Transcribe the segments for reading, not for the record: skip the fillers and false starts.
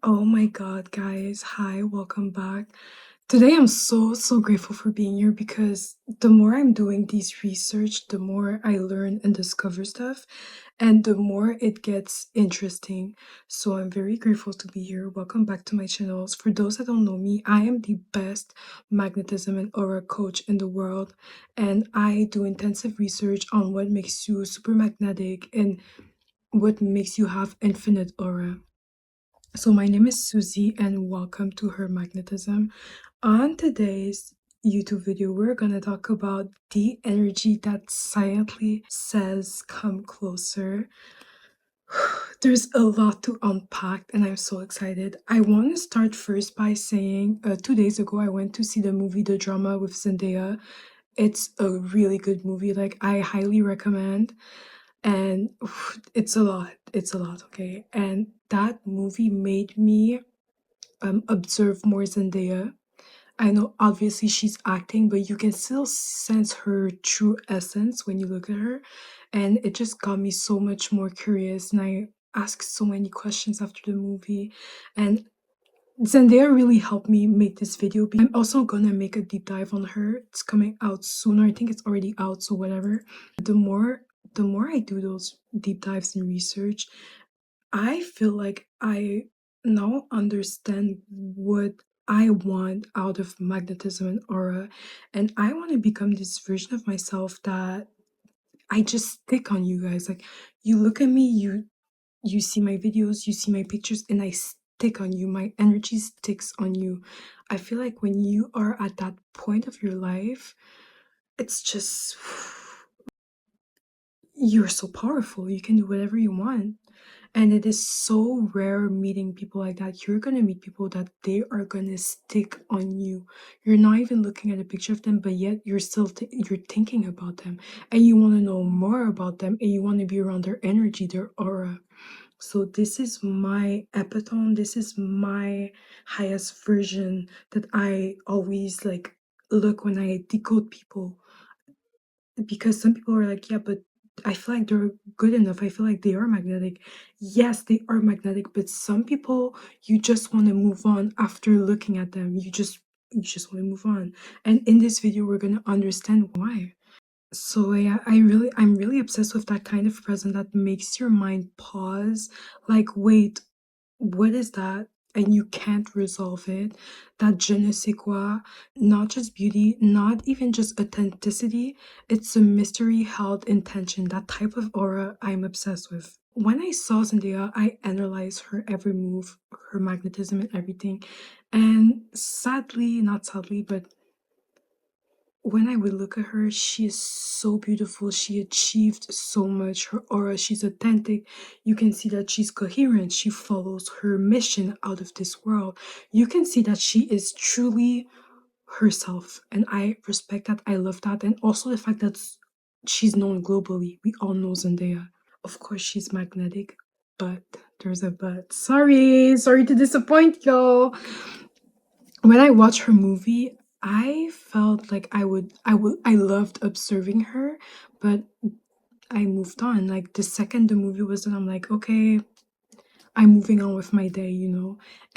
Oh my God, guys. Hi, welcome back. Today I'm so grateful for being here because the more I'm doing these research, the more I learn and discover stuff, and the more it gets interesting. So I'm very grateful to be here. Welcome back to my channels. For those that don't know me, I am the best magnetism and aura coach in the world, and I do intensive research on what makes you super magnetic and what makes you have infinite aura. So, my name is Susie, and welcome to Her Magnetism. On today's YouTube video, we're going to talk about the energy that silently says, "Come closer." There's a lot to unpack, and I'm so excited. I want to start first by saying 2 days ago, I went to see the movie The Drama with Zendaya. It's a really good movie, like, I highly recommend. And it's a lot. It's a lot, okay? And that movie made me observe more Zendaya. I know obviously she's acting, but you can still sense her true essence when you look at her. And it just got me so much more curious. And I asked so many questions after the movie. And Zendaya really helped me make this video. I'm also gonna make a deep dive on her. It's coming out sooner. I think it's already out, so whatever. The more I do those deep dives and research, I feel like I now understand what I want out of magnetism and aura. And I want to become this version of myself that I just stick on you guys. Like, you look at me, you see my videos, you see my pictures, and I stick on you. My energy sticks on you. I feel like when you are at that point of your life, it's just you're so powerful. You can do whatever you want. And it is so rare meeting people like that. You're gonna meet people that they are gonna stick on you. You're not even looking at a picture of them, but yet you're still you're thinking about them, and you want to know more about them, and you want to be around their energy, their aura. So this is my epitome. This is my highest version that I always like look when I decode people, because some people are like, yeah, but I feel like they're good enough. I feel like they are magnetic. Yes, they are magnetic, but some people, you just want to move on after looking at them. You just want to move on. And in this video, we're gonna understand why. So yeah, I'm really obsessed with that kind of present that makes your mind pause. Like, wait, what is that? And you can't resolve it. That je ne sais quoi, not just beauty, not even just authenticity. It's a mystery held in tension. That type of aura I'm obsessed with. When I saw Zendaya, I analyzed her every move, her magnetism and everything. And sadly, not sadly, but when I would look at her, she is so beautiful. She achieved so much. Her aura, she's authentic. You can see that she's coherent. She follows her mission out of this world. You can see that she is truly herself. And I respect that. I love that. And also the fact that she's known globally. We all know Zendaya. Of course, she's magnetic, but there's a but. Sorry to disappoint y'all. When I watched her movie, I felt like I loved observing her, but I moved on. Like, the second the movie was done, I'm like, okay, I'm moving on with my day.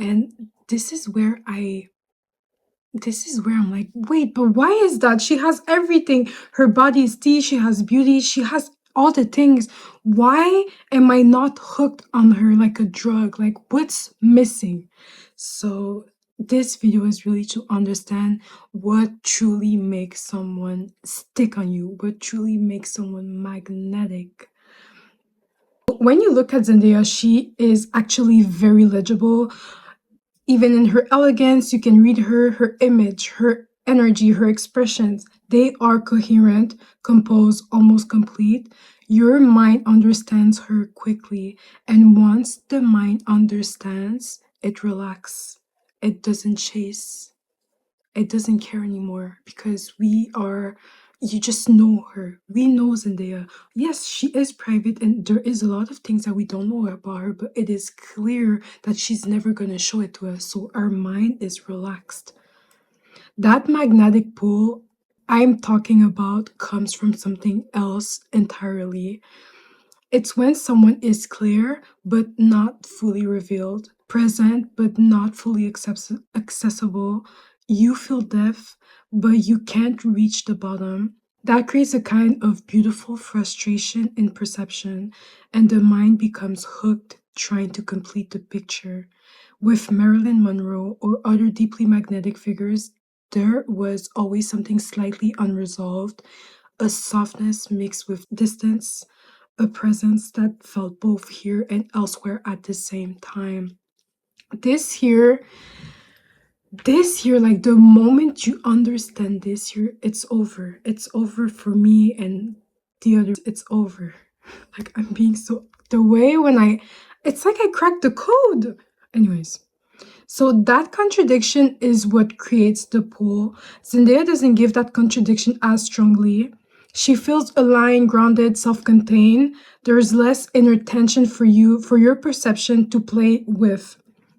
And this is where I'm like, wait, but why is that? She has everything. Her body is tea, she has beauty, she has all the things. Why am I not hooked on her like a drug? Like, what's missing? So, this video is really to understand what truly makes someone stick on you, what truly makes someone magnetic. When you look at Zendaya, she is actually very legible. Even in her elegance, you can read her image, her energy, her expressions. They are coherent, composed, almost complete. Your mind understands her quickly. And once the mind understands, it relaxes. It doesn't chase. It doesn't care anymore, because you just know her. We know Zendaya. Yes, she is private and there is a lot of things that we don't know about her, but it is clear that she's never going to show it to us. So our mind is relaxed. That magnetic pull I'm talking about comes from something else entirely. It's when someone is clear but not fully revealed. present but not fully accessible. You feel depth, but you can't reach the bottom. That creates a kind of beautiful frustration in perception, and the mind becomes hooked trying to complete the picture. With Marilyn Monroe or other deeply magnetic figures, there was always something slightly unresolved, a softness mixed with distance, a presence that felt both here and elsewhere at the same time. This here, like the moment you understand this here, it's over. It's over for me and the others. It's over. Like I'm being so the way when it's like I cracked the code. Anyways. So that contradiction is what creates the pull. Zendaya doesn't give that contradiction as strongly. She feels aligned, grounded, self-contained. There's less inner tension for you, for your perception to play with.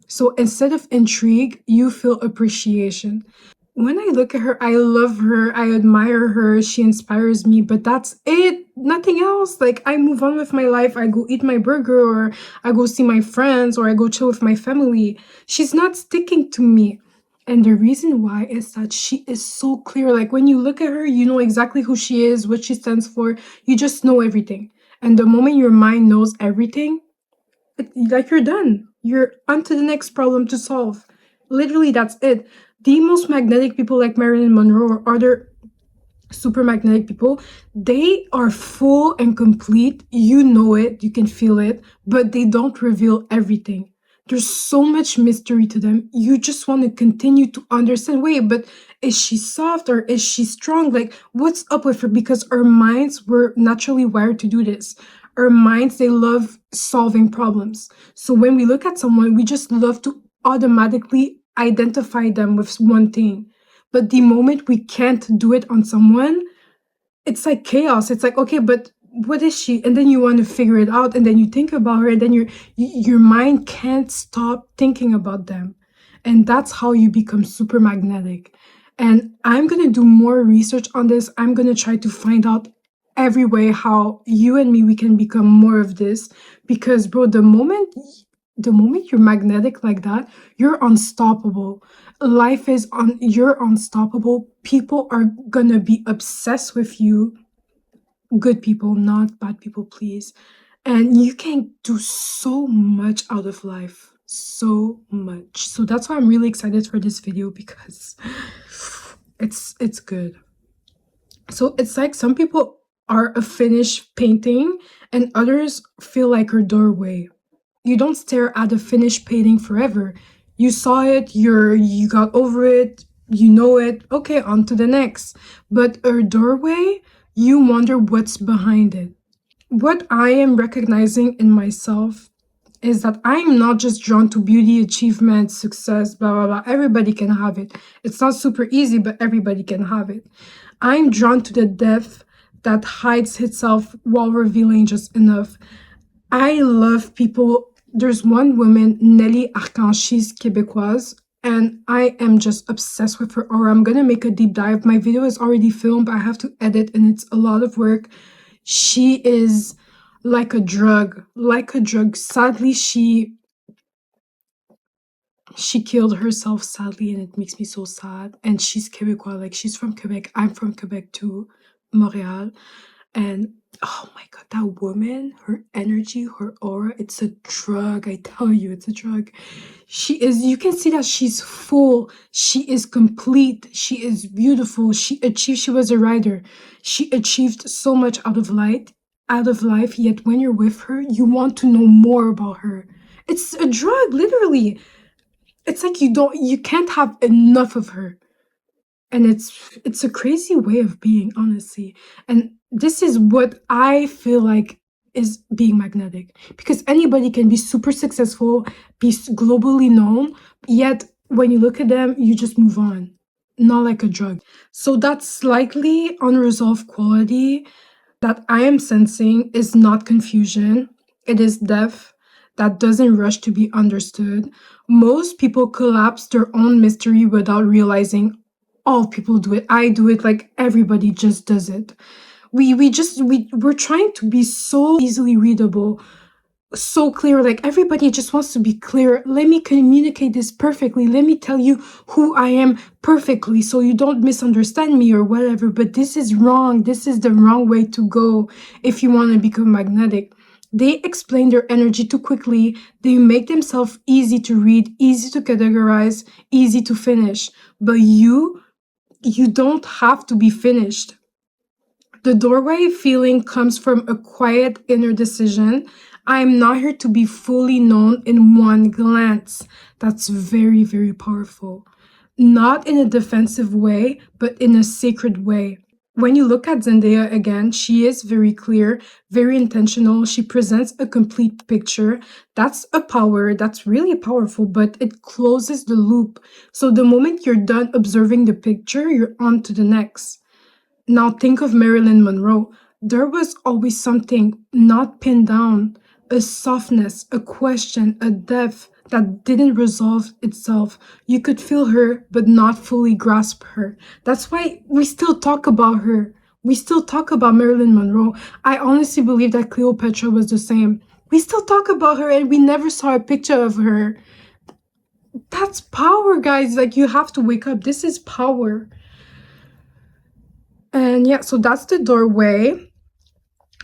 So instead of intrigue, you feel appreciation. When I look at her, I love her, I admire her, she inspires me, but that's it. Nothing else. Like I move on with my life, I go eat my burger or I go see my friends or I go chill with my family. She's not sticking to me. And the reason why is that she is so clear. Like when you look at her, you know exactly who she is, what she stands for. You just know everything. And the moment your mind knows everything, like you're done. You're on to the next problem to solve. Literally, that's it. The most magnetic people like Marilyn Monroe or other super magnetic people, they are full and complete. You know it, you can feel it, but they don't reveal everything. There's so much mystery to them. You just want to continue to understand. Wait, but is she soft or is she strong? Like, what's up with her? Because our minds were naturally wired to do this. Our minds, they love solving problems. So when we look at someone, we just love to automatically identify them with one thing. But the moment we can't do it on someone, it's like chaos. It's like, okay, but what is she? And then you want to figure it out, and then you think about her, and then your mind can't stop thinking about them. And that's how you become super magnetic. And I'm gonna do more research on this. I'm gonna try to find out every way how you and me we can become more of this. Because bro, the moment you're magnetic like that, you're unstoppable. Life is on you're unstoppable. People are gonna be obsessed with you. Good people, not bad people, please. And you can do so much out of life. So much. So that's why I'm really excited for this video because it's good. So it's like some people are a finished painting and others feel like a doorway. You don't stare at a finished painting forever. You saw it, you got over it, you know it, okay, on to the next. But a doorway, you wonder what's behind it. What I am recognizing in myself is that I am not just drawn to beauty, achievement, success, blah, blah, blah. Everybody can have it. It's not super easy, but everybody can have it. I'm drawn to the depth that hides itself while revealing just enough. I love people. There's one woman, Nelly Arcan, she's Québécoise, and I am just obsessed with her aura. I'm gonna make a deep dive. My video is already filmed, but I have to edit, and it's a lot of work. She is like a drug, like a drug. Sadly, she killed herself, sadly, and it makes me so sad. And she's Québécois, like she's from Quebec. I'm from Quebec too, Montreal. And oh my god, that woman, her energy, her aura, it's a drug. I tell you, it's a drug. You can see that she's full, she is complete, she is beautiful, she was a writer. She achieved so much out of life, yet when you're with her, you want to know more about her. It's a drug, literally. It's like you can't have enough of her. And it's a crazy way of being, honestly. And this is what I feel like is being magnetic, because anybody can be super successful, be globally known, yet when you look at them, you just move on, not like a drug. So that slightly unresolved quality that I am sensing is not confusion, it is depth that doesn't rush to be understood. Most people collapse their own mystery without realizing all people do it. I do it, like everybody just does it. We're trying to be so easily readable. so clear. Like everybody just wants to be clear. Let me communicate this perfectly. Let me tell you who I am perfectly so you don't misunderstand me or whatever. But this is wrong. This is the wrong way to go if you want to become magnetic. They explain their energy too quickly. They make themselves easy to read, easy to categorize, easy to finish. But you don't have to be finished. The doorway feeling comes from a quiet inner decision. I am not here to be fully known in one glance. That's very, very powerful. Not in a defensive way, but in a sacred way. When you look at Zendaya again, she is very clear, very intentional. She presents a complete picture. That's a power, that's really powerful, but it closes the loop. So the moment you're done observing the picture, you're on to the next. Now think of Marilyn Monroe. There was always something not pinned down, a softness, a question, a depth that didn't resolve itself. You could feel her, but not fully grasp her. That's why we still talk about her. We still talk about Marilyn Monroe. I honestly believe that Cleopatra was the same. We still talk about her and we never saw a picture of her. That's power, guys. Like, you have to wake up. This is power. And yeah, so that's the doorway.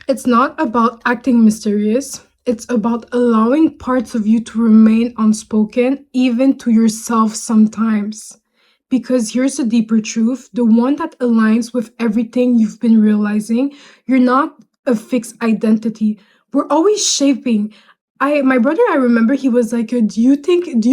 It's not about acting mysterious. It's about allowing parts of you to remain unspoken, even to yourself sometimes. Because here's the deeper truth, the one that aligns with everything you've been realizing. You're not a fixed identity. We're always shaping. My brother, I remember he was like, do you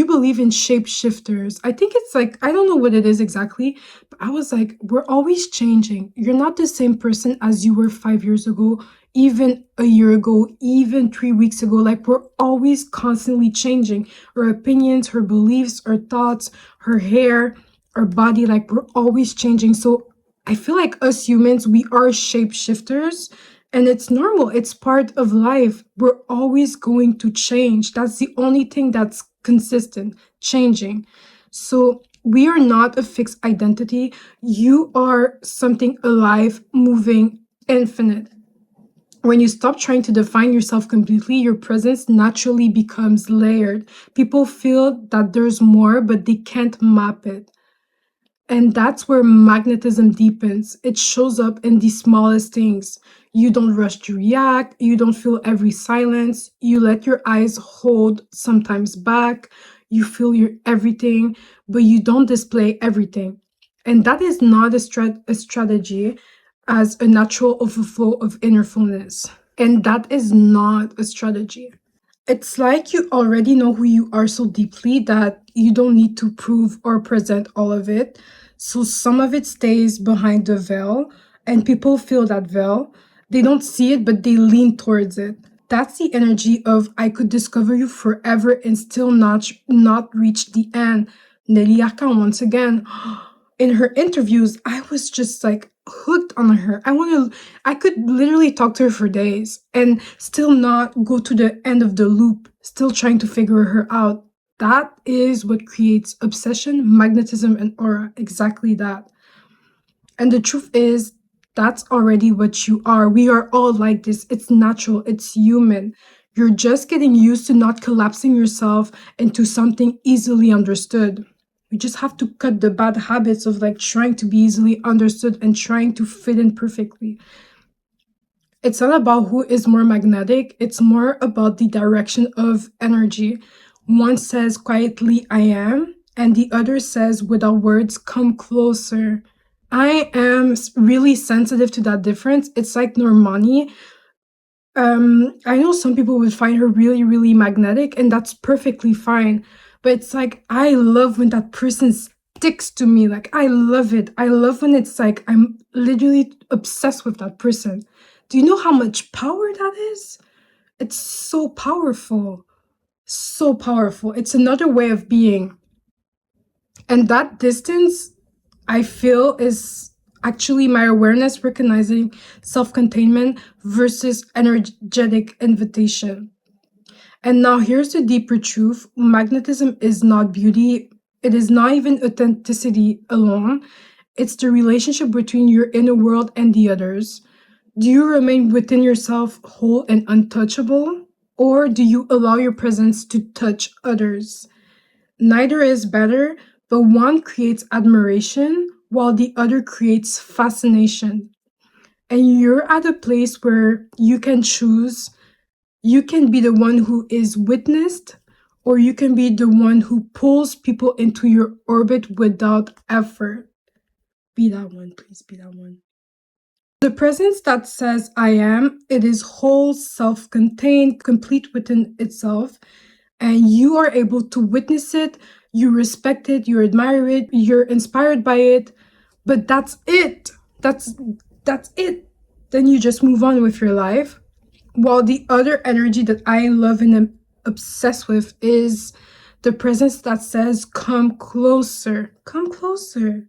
believe in shapeshifters? I think it's like, I don't know what it is exactly, but I was like, we're always changing. You're not the same person as you were 5 years ago, even a year ago, even 3 weeks ago. Like, we're always constantly changing our opinions, her beliefs, our thoughts, her hair, our body. Like, we're always changing. So I feel like us humans, we are shapeshifters. And it's normal. It's part of life. We're always going to change. That's the only thing that's consistent, changing. So we are not a fixed identity. You are something alive, moving, infinite. When you stop trying to define yourself completely, your presence naturally becomes layered. People feel that there's more, but they can't map it. And that's where magnetism deepens. It shows up in the smallest things. You don't rush to react. You don't feel every silence. You let your eyes hold sometimes back. You feel your everything, but you don't display everything. And that is not a strategy as a natural overflow of inner fullness. And that is not a strategy. It's like you already know who you are so deeply that you don't need to prove or present all of it. So some of it stays behind the veil, and people feel that veil. They don't see it, but they lean towards it. That's the energy of I could discover you forever and still not reach the end. Nelly Arcan, once again, in her interviews, I was just like hooked on her. I could literally talk to her for days and still not go to the end of the loop, still trying to figure her out. That is what creates obsession, magnetism, and aura. Exactly that. And the truth is, that's already what you are. We are all like this. It's natural, it's human. You're just getting used to not collapsing yourself into something easily understood. We just have to cut the bad habits of like trying to be easily understood and trying to fit in perfectly. It's not about who is more magnetic, it's more about the direction of energy. One says quietly, I am, and the other says without words, come closer. I am really sensitive to that difference. It's like Normani. I know some people would find her really, really magnetic, and that's perfectly fine. But it's like I love when that person sticks to me. Like, I love it. I love when it's like I'm literally obsessed with that person. Do you know how much power that is? It's so powerful. So powerful. It's another way of being. And that distance, I feel, is actually my awareness recognizing self containment versus energetic invitation. And now here's the deeper truth, magnetism is not beauty, it is not even authenticity alone. It's the relationship between your inner world and the others. Do you remain within yourself whole and untouchable? or do you allow your presence to touch others? Neither is better, but one creates admiration while the other creates fascination. And you're at a place where you can choose. You can be the one who is witnessed, or you can be the one who pulls people into your orbit without effort. Be that one, please be that one. The presence that says I am, it is whole, self contained, complete within itself, and you are able to witness it, you respect it, you admire it, you're inspired by it, but that's it. That's it. Then you just move on with your life. While the other energy that I love and am obsessed with is the presence that says, come closer, come closer.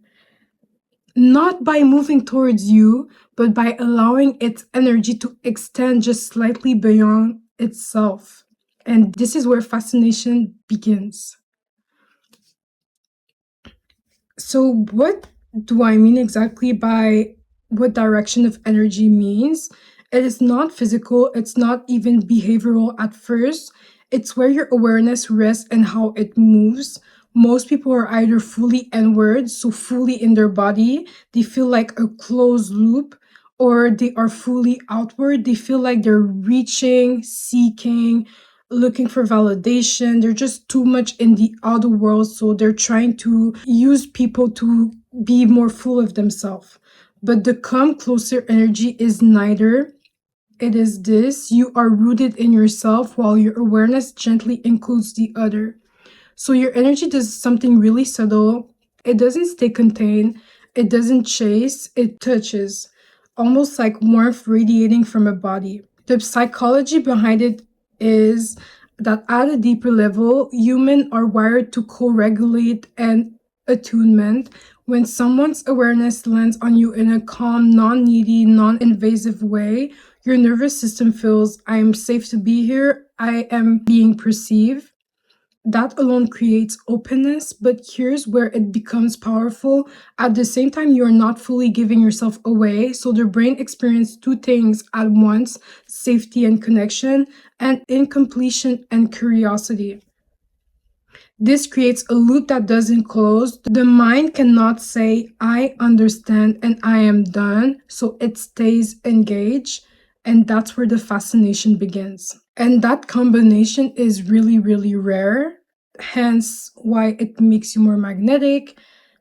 Not by moving towards you, but by allowing its energy to extend just slightly beyond itself. And this is where fascination begins. So, what do I mean exactly by what direction of energy means? It is not physical, it's not even behavioral at first. It's where your awareness rests and how it moves. Most people are either fully inward, so fully in their body, they feel like a closed loop, or they are fully outward, they feel like they're reaching, seeking, looking for validation. They're just too much in the outer world, so they're trying to use people to be more full of themselves. But the come closer energy is neither. It is this: you are rooted in yourself while your awareness gently includes the other. So your energy does something really subtle. It doesn't stay contained, it doesn't chase, it touches, almost like warmth radiating from a body. The psychology behind it is that at a deeper level, humans are wired to co-regulate and attunement. When someone's awareness lands on you in a calm, non-needy, non-invasive way, your nervous system feels, I am safe to be here, I am being perceived. That alone creates openness, but here's where it becomes powerful. At the same time, you're not fully giving yourself away, so the brain experiences two things at once: safety and connection, and incompletion and curiosity. This creates a loop that doesn't close. The mind cannot say, I understand and I am done, so it stays engaged, and that's where the fascination begins. And that combination is really, really rare, hence why it makes you more magnetic.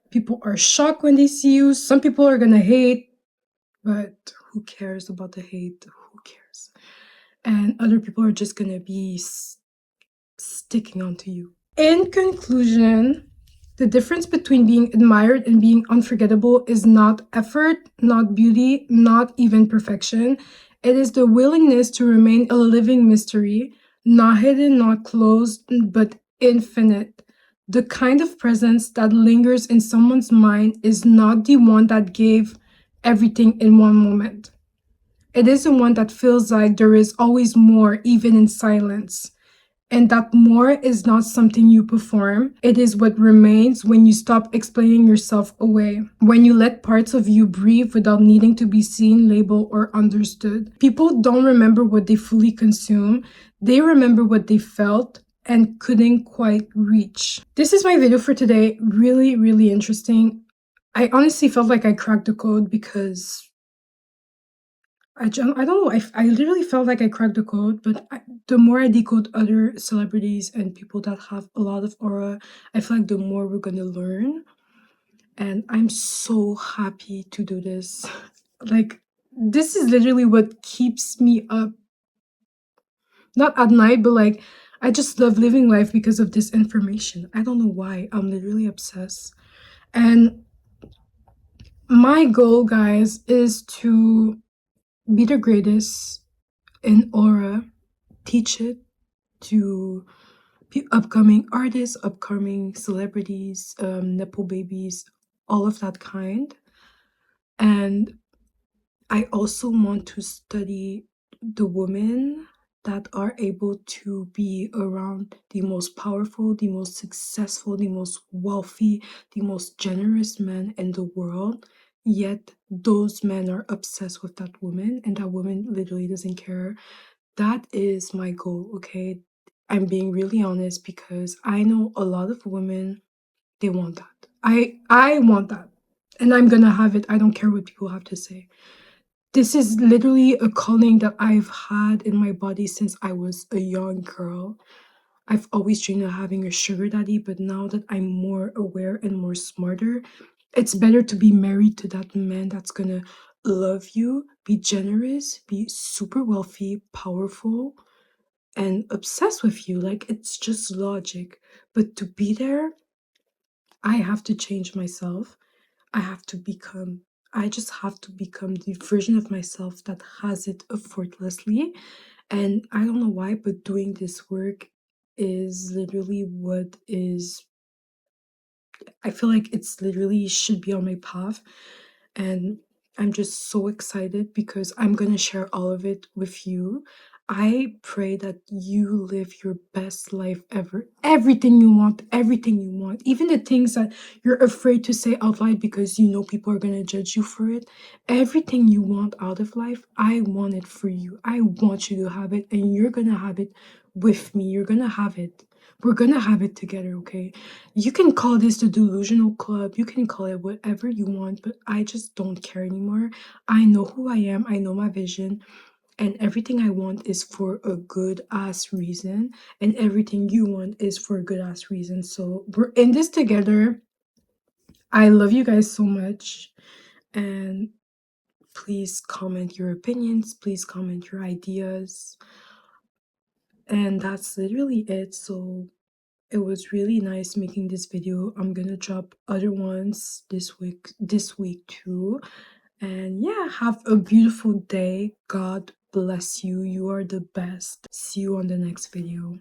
People are shocked when they see you. Some people are gonna hate, but who cares about the hate? Who cares? And other people are just gonna be sticking onto you. In conclusion, the difference between being admired and being unforgettable is not effort, not beauty, not even perfection. It is the willingness to remain a living mystery, not hidden, not closed, but infinite. The kind of presence that lingers in someone's mind is not the one that gave everything in one moment. It is the one that feels like there is always more, even in silence. And that more is not something you perform. It is what remains when you stop explaining yourself away. When you let parts of you breathe without needing to be seen, labeled, or understood. People don't remember what they fully consume. They remember what they felt and couldn't quite reach. This is my video for today. Really, really interesting. I honestly felt like I cracked the code because I don't know. I literally felt like I cracked the code, but the more I decode other celebrities and people that have a lot of aura, I feel like the more we're gonna learn. And I'm so happy to do this. Like, this is literally what keeps me up. Not at night, but like, I just love living life because of this information. I don't know why. I'm literally obsessed. And my goal, guys, is to be the greatest in aura, teach it to upcoming artists, upcoming celebrities, nepo babies, all of that kind. And I also want to study the women that are able to be around the most powerful, the most successful, the most wealthy, the most generous men in the world. Yet those men are obsessed with that woman, and that woman literally doesn't care That is my goal, okay? I'm being really honest because I know a lot of women, they want that. I want that. And I'm gonna have it. I don't care what people have to say. This is literally a calling that I've had in my body since I was a young girl. I've always dreamed of having a sugar daddy, but now that I'm more aware and more smarter, it's better to be married to that man that's gonna love you, be generous, be super wealthy, powerful, and obsessed with you. Like, it's just logic. But to be there, I have to change myself. I have to become, I just have to become the version of myself that has it effortlessly. And I don't know why, but doing this work is literally what is, I feel like it's literally should be on my path. And I'm just so excited because I'm going to share all of it with you. I pray that you live your best life ever. Everything you want, even the things that you're afraid to say out loud because you know people are going to judge you for it. Everything you want out of life, I want it for you. I want you to have it, and you're going to have it with me. You're going to have it. We're going to have it together, okay? You can call this the delusional club, you can call it whatever you want, but I just don't care anymore. I know who I am, I know my vision, and everything I want is for a good ass reason, and everything you want is for a good ass reason. So we're in this together. I love you guys so much, and please comment your opinions, please comment your ideas, and that's literally it. So it was really nice making this video. I'm gonna drop other ones this week too. And yeah, have a beautiful day. God bless you. You are the best. See you on the next video.